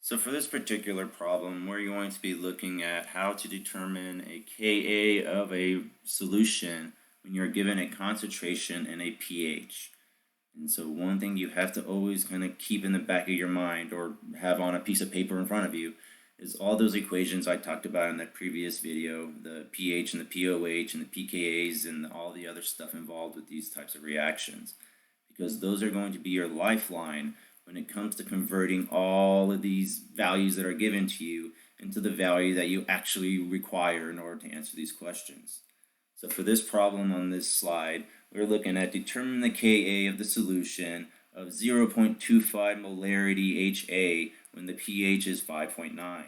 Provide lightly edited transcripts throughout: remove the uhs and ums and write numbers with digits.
So for this particular problem, we're going to be looking at how to determine a Ka of a solution when you're given a concentration and a pH. And so one thing you have to always kind of keep in the back of your mind or have on a piece of paper in front of you is all those equations I talked about in the previous video, the pH and the pOH and the pKa's and all the other stuff involved with these types of reactions. Because those are going to be your lifeline when it comes to converting all of these values that are given to you into the value that you actually require in order to answer these questions. So for this problem on this slide, we're looking at determining the Ka of the solution of 0.25 molarity HA when the pH is 5.9.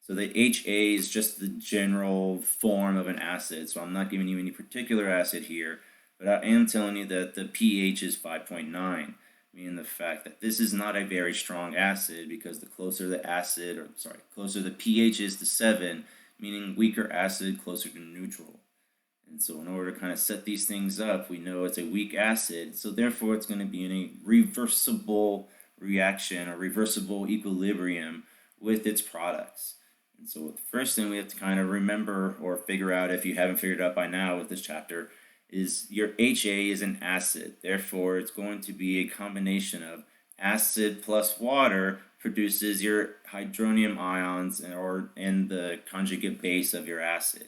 So the HA is just the general form of an acid, so I'm not giving you any particular acid here, but I am telling you that the pH is 5.9, meaning the fact that this is not a very strong acid because the closer the closer the pH is to 7, meaning weaker acid closer to neutral. And so in order to kind of set these things up, we know it's a weak acid, so therefore it's going to be in a reversible reaction or reversible equilibrium with its products. And so the first thing we have to kind of remember or figure out, if you haven't figured out by now with this chapter, is your HA is an acid. Therefore, it's going to be a combination of acid plus water produces your hydronium ions and the conjugate base of your acid.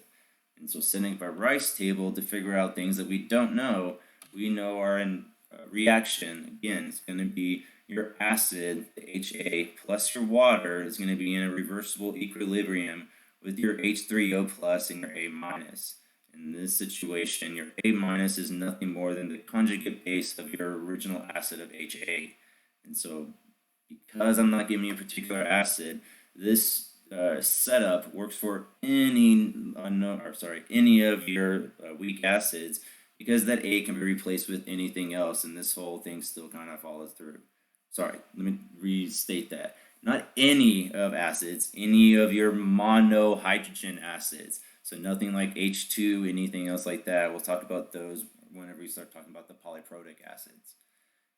And so setting up a Rice table to figure out things that we don't know, we know are in reaction. Again, it's going to be your acid, the HA, plus your water is going to be in a reversible equilibrium with your H3O plus and your A minus. In this situation, your A minus is nothing more than the conjugate base of your original acid of HA. And so because I'm not giving you a particular acid, this setup works for any of your weak acids, because that A can be replaced with anything else, and this whole thing still kind of follows through. Sorry, let me restate that. Not any of acids, any of your monohydrogen acids. So nothing like H2, anything else like that. We'll talk about those whenever we start talking about the polyprotic acids.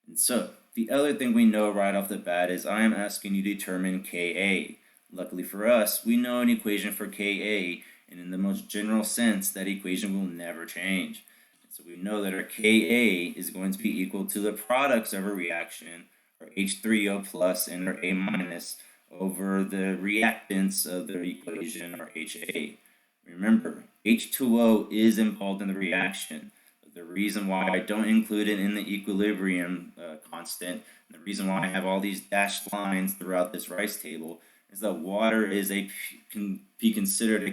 And so the other thing we know right off the bat is I am asking you to determine Ka. Luckily for us, we know an equation for Ka, and in the most general sense, that equation will never change. And so we know that our Ka is going to be equal to the products of a reaction, our H3O plus and our A minus, over the reactants of the equation, or HA. Remember, H2O is involved in the reaction. But the reason why I don't include it in the equilibrium constant, and the reason why I have all these dashed lines throughout this Rice table, is that water can be considered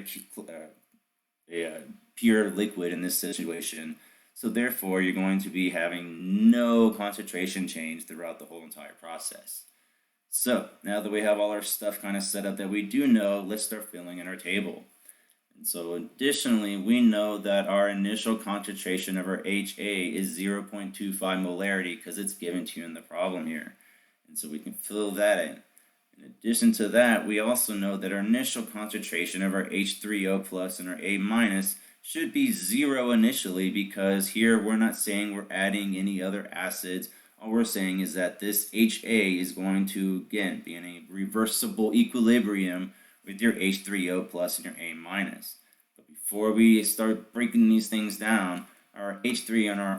a pure liquid in this situation. So therefore, you're going to be having no concentration change throughout the whole entire process. So now that we have all our stuff kind of set up that we do know, let's start filling in our table. And so additionally, we know that our initial concentration of our HA is 0.25 molarity because it's given to you in the problem here. And so we can fill that in. In addition to that, we also know that our initial concentration of our H3O plus and our A minus should be 0 initially, because here we're not saying we're adding any other acids. All we're saying is that this HA is going to, again, be in a reversible equilibrium with your H3O plus and your A minus. But before we start breaking these things down, our H3 and our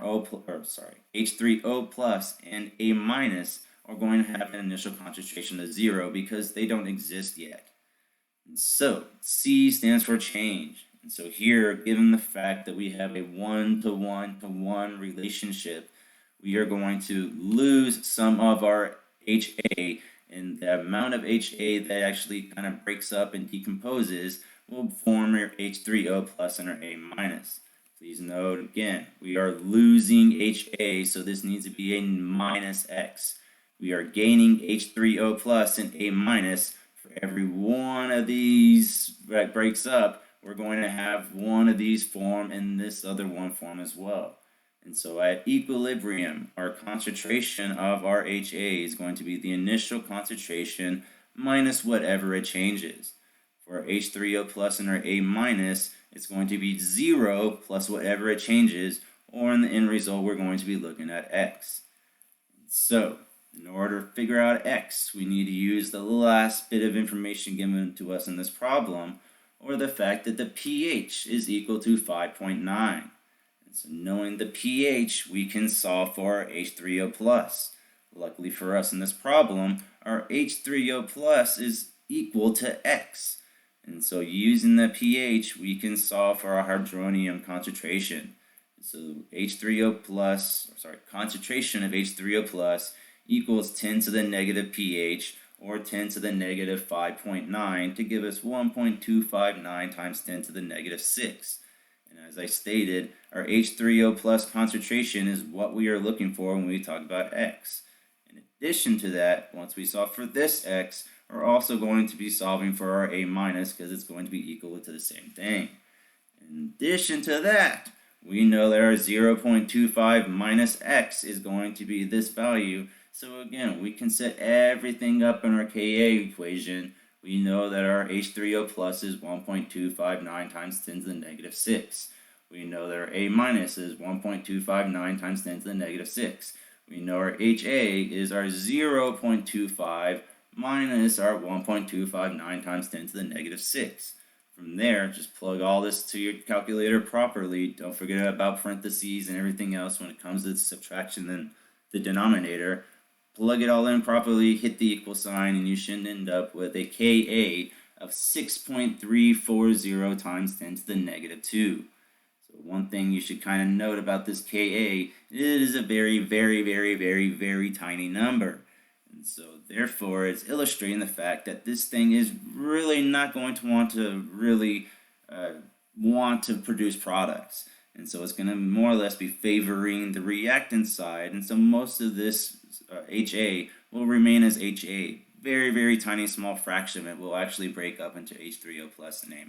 H3O plus and A minus are going to have an initial concentration of 0 because they don't exist yet. And so C stands for change. And so here, given the fact that we have a 1-to-1-to-1 relationship, we are going to lose some of our HA, and the amount of HA that actually kind of breaks up and decomposes will form your H3O plus and our A minus. Please note again, we are losing HA, so this needs to be a minus X. We are gaining H3O plus and A minus. For every one of these that breaks up, we're going to have one of these form and this other one form as well. And so at equilibrium, our concentration of our HA is going to be the initial concentration minus whatever it changes. For our H3O plus and our A minus, it's going to be 0 plus whatever it changes, or in the end result, we're going to be looking at X. So In order to figure out x, we need to use the last bit of information given to us in this problem, or the fact that the pH is equal to 5.9. And so knowing the pH, we can solve for our H3O+. Luckily for us in this problem, our H3O+ is equal to X. And so using the pH, we can solve for our hydronium concentration. So concentration of H3O+ equals 10 to the negative pH, or 10 to the negative 5.9, to give us 1.259 times 10 to the negative 6. And as I stated, our H3O+ concentration is what we are looking for when we talk about X. In addition to that, once we solve for this X, we're also going to be solving for our A- because it's going to be equal to the same thing. In addition to that, we know that our 0.25 minus X is going to be this value. So again, we can set everything up in our Ka equation. We know that our H3O+ is 1.259 times 10 to the negative 6. We know that our A- is 1.259 times 10 to the negative 6. We know our HA is our 0.25 minus our 1.259 times 10 to the negative 6. From there, just plug all this to your calculator properly. Don't forget about parentheses and everything else when it comes to subtraction in the denominator. Plug it all in properly, hit the equal sign, and you should end up with a Ka of 6.340 times 10 to the negative 2. So one thing you should kind of note about this Ka, it is a very, very, very, very, very tiny number. And so therefore, it's illustrating the fact that this thing is really not going to want to produce products. And so it's going to more or less be favoring the reactant side. And so most of this HA will remain as HA. Very, very tiny small fraction of it will actually break up into H3O+ and A-.